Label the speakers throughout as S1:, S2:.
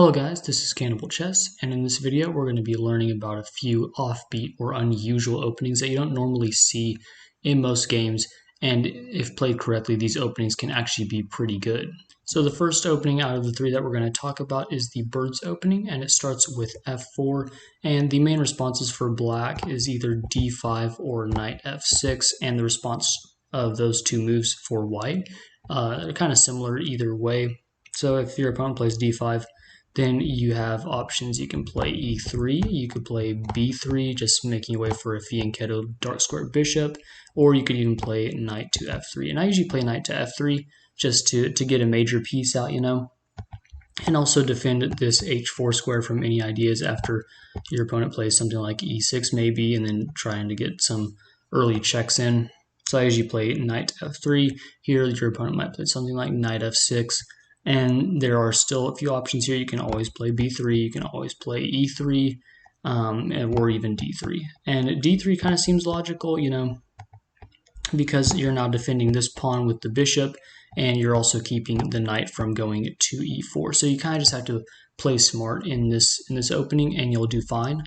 S1: Hello guys, this is CannibalChess, and in this video we're going to be learning about a few offbeat or unusual openings that you don't normally see in most games, and if played correctly, these openings can actually be pretty good. So the first opening out of the three that we're going to talk about is the bird's opening, and it starts with f4, and the main responses for black is either d5 or knight f6, and the response of those two moves for white are kind of similar either way. So if your opponent plays d5, then you have options. You can play e3, you could play b3, just making way for a fianchetto dark square bishop, or you could even play knight to f3. And I usually play knight to f3 just to get a major piece out, and also defend this h4 square from any ideas after your opponent plays something like e6 maybe, and then trying to get some early checks in. So I usually play knight to f3. Here your opponent might play something like knight f6. And there are still a few options here. You can always play b3, you can always play e3, or even d3. And d3 kind of seems logical, because you're now defending this pawn with the bishop, and you're also keeping the knight from going to e4. So you kind of just have to play smart in this opening, and you'll do fine.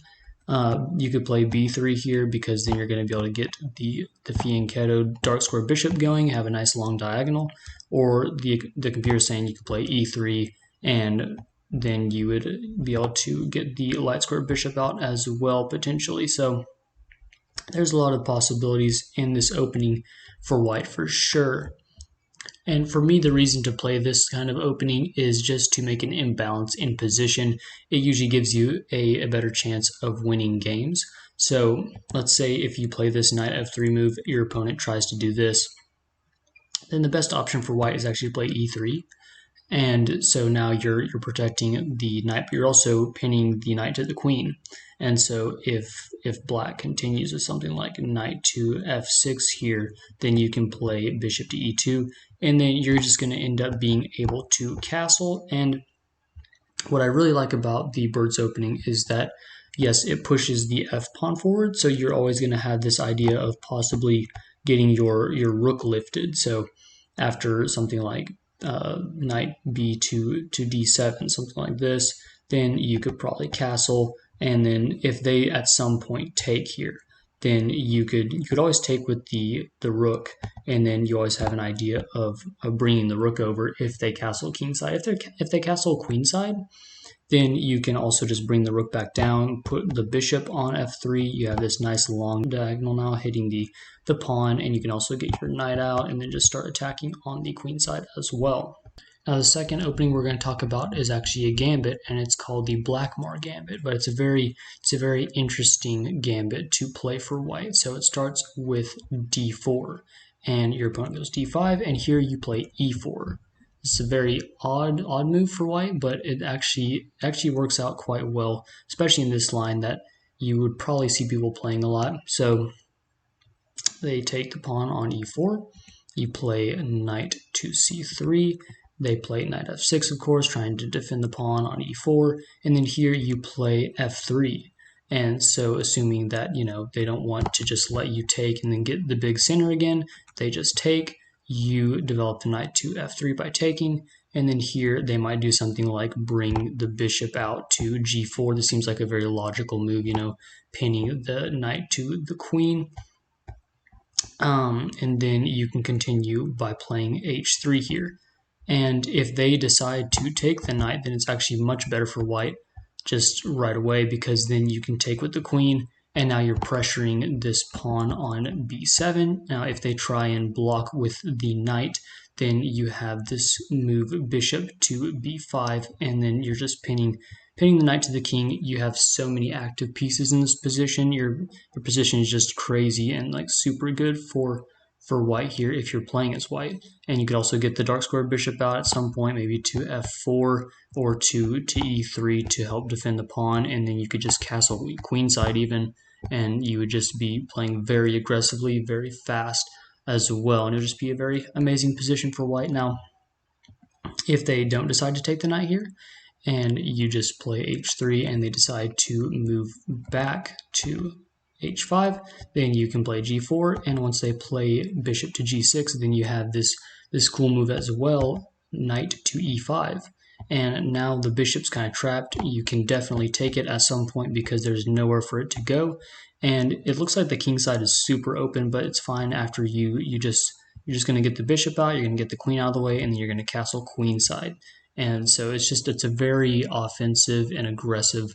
S1: You could play b3 here because then you're going to be able to get the fianchetto dark square bishop going, have a nice long diagonal, or the computer is saying you could play e3 and then you would be able to get the light square bishop out as well potentially. So there's a lot of possibilities in this opening for white for sure. And for me, the reason to play this kind of opening is just to make an imbalance in position. It usually gives you a better chance of winning games. So let's say if you play this knight f3 move, your opponent tries to do this, then the best option for white is actually to play e3. And so now you're protecting the knight, but you're also pinning the knight to the queen. And so if black continues with something like knight to f6 here, then you can play bishop to e2, and then you're just going to end up being able to castle. And what I really like about the bird's opening is that, yes, it pushes the f pawn forward, so you're always going to have this idea of possibly getting your rook lifted. So after something like knight b to d7, something like this, then you could probably castle, and then if they at some point take here, then you could always take with the rook, and then you always have an idea of bringing the rook over if they castle kingside. If they castle queenside, then you can also just bring the rook back down, put the bishop on f3. You have this nice long diagonal now hitting the pawn, and you can also get your knight out and then just start attacking on the queen side as well. Now the second opening we're going to talk about is actually a gambit, and it's called the Blackmar gambit, but it's a very interesting gambit to play for white. So it starts with d4, and your opponent goes d5, and here you play e4. It's a very odd move for white, but it actually works out quite well, especially in this line that you would probably see people playing a lot. So they take the pawn on e4, you play knight to c3, they play knight f6, of course, trying to defend the pawn on e4, and then here you play f3. And so assuming that, they don't want to just let you take and then get the big center again, they just take. You develop the knight to f3 by taking, and then here they might do something like bring the bishop out to g4. This seems like a very logical move, pinning the knight to the queen. And then you can continue by playing h3 here. And if they decide to take the knight, then it's actually much better for white just right away, because then you can take with the queen, and now you're pressuring this pawn on b7. Now if they try and block with the knight, then you have this move bishop to b5, and then you're just pinning the knight to the king. You have so many active pieces in this position. Your position is just crazy and like super good for white here if you're playing as white. And you could also get the dark square bishop out at some point, maybe to f4 or to e3 to help defend the pawn, and then you could just castle queenside even, and you would just be playing very aggressively, very fast as well, and it would just be a very amazing position for white. Now if they don't decide to take the knight here, and you just play h3 and they decide to move back to h5, then you can play g4, and once they play bishop to g6, then you have this cool move as well, knight to e5. and now the bishop's kind of trapped. You can definitely take it at some point because there's nowhere for it to go, and it looks like the king side is super open, but it's fine after you're just going to get the bishop out, you're going to get the queen out of the way, and then you're going to castle queen side. And so it's a very offensive and aggressive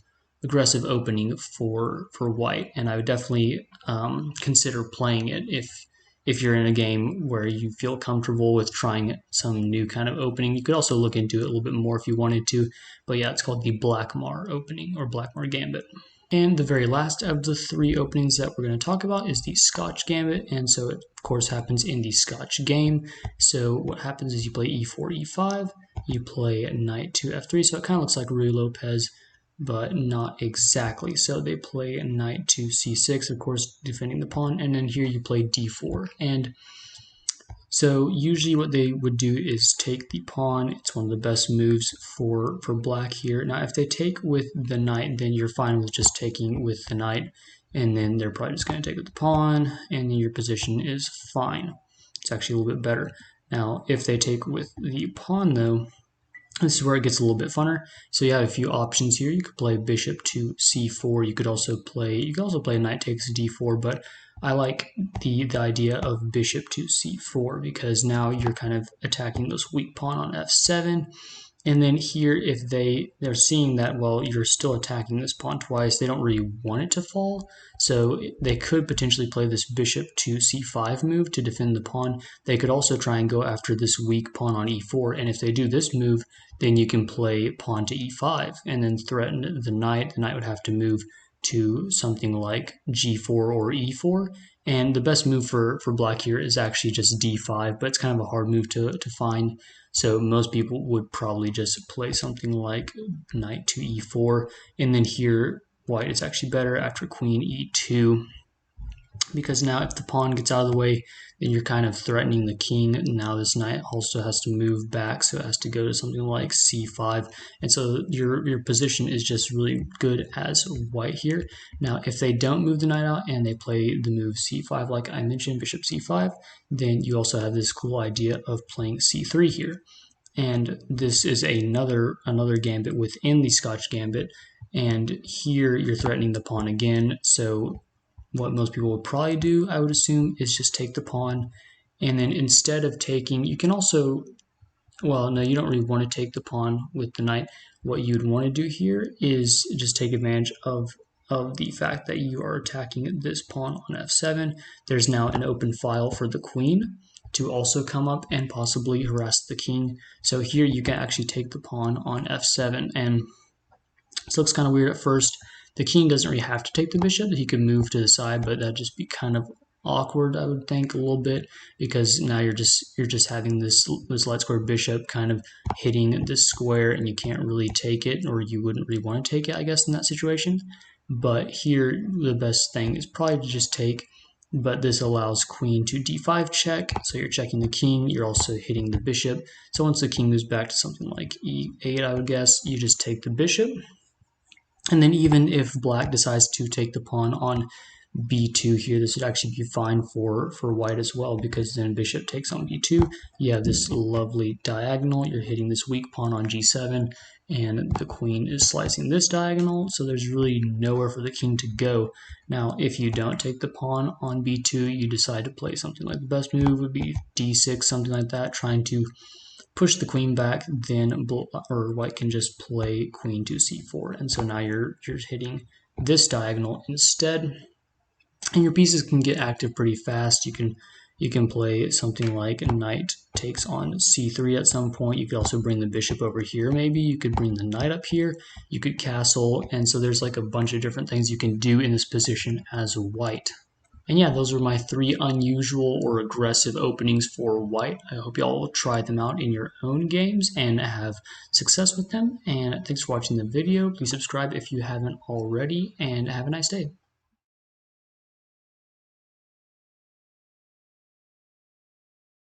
S1: opening for white, and I would definitely consider playing it if you're in a game where you feel comfortable with trying some new kind of opening. You could also look into it a little bit more if you wanted to, but yeah, it's called the Blackmar opening or Blackmar Gambit. And the very last of the three openings that we're going to talk about is the Scotch Gambit, and so it of course happens in the Scotch game. So what happens is you play e4, e5, you play knight to f3, so it kind of looks like Ruy Lopez, but not exactly. So they play knight to c6, of course defending the pawn, and then here you play d4. And so usually what they would do is take the pawn. It's one of the best moves for black here. Now if they take with the knight, then you're fine with just taking with the knight, and then they're probably just going to take with the pawn, and then your position is fine. It's actually a little bit better. Now if they take with the pawn though, this is where it gets a little bit funner. So you have a few options here. You could play bishop to c4. You could also play knight takes d4, but I like the idea of bishop to c4 because now you're kind of attacking this weak pawn on f7. And then here, if they're seeing that, well, you're still attacking this pawn twice, they don't really want it to fall. So they could potentially play this bishop to c5 move to defend the pawn. They could also try and go after this weak pawn on e4. And if they do this move, then you can play pawn to e5 and then threaten the knight. The knight would have to move to something like g4 or e4. And the best move for black here is actually just d5, but it's kind of a hard move to find. So most people would probably just play something like knight to e4, and then here white is actually better after queen e2, because now if the pawn gets out of the way, then you're kind of threatening the king. Now this knight also has to move back, so it has to go to something like c5, and so your position is just really good as white here. Now if they don't move the knight out and they play the move c5 like I mentioned, bishop c5, then you also have this cool idea of playing c3 here. And this is another gambit within the Scotch Gambit, and here you're threatening the pawn again. So what most people would probably do, I would assume, is just take the pawn, and then instead of taking, you can also, well, no, you don't really want to take the pawn with the knight. What you'd want to do here is just take advantage of the fact that you are attacking this pawn on f7. There's now an open file for the queen to also come up and possibly harass the king. So here you can actually take the pawn on f7, and this looks kind of weird at first. The king doesn't really have to take the bishop. He could move to the side, but that'd just be kind of awkward, I would think, a little bit, because now you're just having this light square bishop kind of hitting this square, and you can't really take it, or you wouldn't really want to take it, I guess, in that situation. But here, the best thing is probably to just take, but this allows queen to d5 check, so you're checking the king, you're also hitting the bishop. So once the king moves back to something like e8, I would guess, you just take the bishop. And then even if black decides to take the pawn on b2 here, this would actually be fine for white as well, because then bishop takes on b2. You have this lovely diagonal. You're hitting this weak pawn on g7, and the queen is slicing this diagonal, so there's really nowhere for the king to go. Now, if you don't take the pawn on b2, you decide to play something like the best move would be d6, something like that, trying to push the queen back, then white can just play queen to c4, and so now you're hitting this diagonal instead, and your pieces can get active pretty fast. You can play something like knight takes on c3 at some point. You could also bring the bishop over here. Maybe you could bring the knight up here. You could castle, and so there's like a bunch of different things you can do in this position as white. And yeah, those were my three unusual or aggressive openings for white. I hope y'all will try them out in your own games and have success with them. And thanks for watching the video. Please subscribe if you haven't already, and have a nice day.